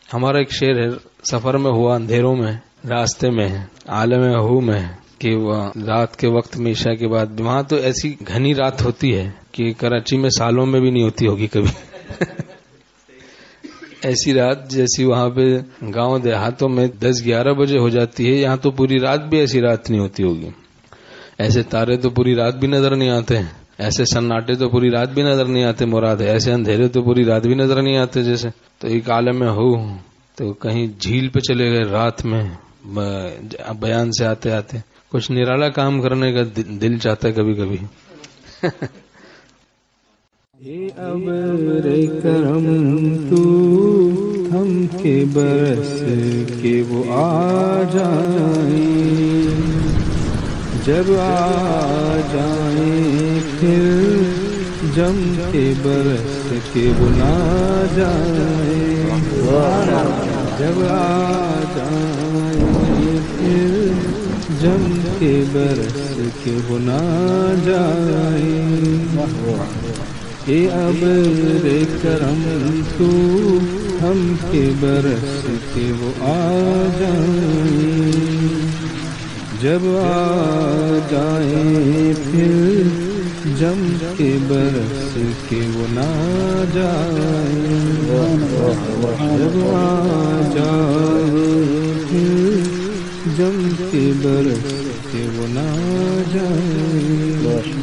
ہمارا ایک شعر ہے، سفر میں ہوا اندھیروں میں راستے میں عالم ہو میں، کہ وہ رات کے وقت میں عشاء کے بعد وہاں تو ایسی گھنی رات ہوتی ہے کہ کراچی میں سالوں میں بھی نہیں ہوتی ہوگی کبھی ایسی رات جیسی وہاں پہ گاؤں دیہاتوں میں 10-11 بجے ہو جاتی ہے، یہاں تو پوری رات بھی ایسی رات نہیں ہوتی ہوگی. ایسے تارے تو پوری رات بھی نظر نہیں آتے ہیں، ایسے سناٹے تو پوری رات بھی نظر نہیں آتے مراد ہے، ایسے اندھیرے تو پوری رات بھی نظر نہیں آتے جیسے. تو ایک عالم میں ہو تو کہیں جھیل پہ چلے گئے رات میں، بیان سے آتے آتے کچھ نرالا کام کرنے کا دل چاہتا ہے کبھی کبھی. اے ابر کرم تو تھم کے برس کے وہ آ جائیں، جب آ جائیں پھر جم کے برس کے وہ نہ جائیں، جب آ جائیں پھر جم کے برس کے وہ نہ جائیں. اے ابر کرم تو ہم کے برس کے وہ آ جائیں، جب آ جائیں پھر جم کے برس کے وہ نہ جائیں، جب آ جائیں پھر جم کے برس کے وہ نہ جائیں.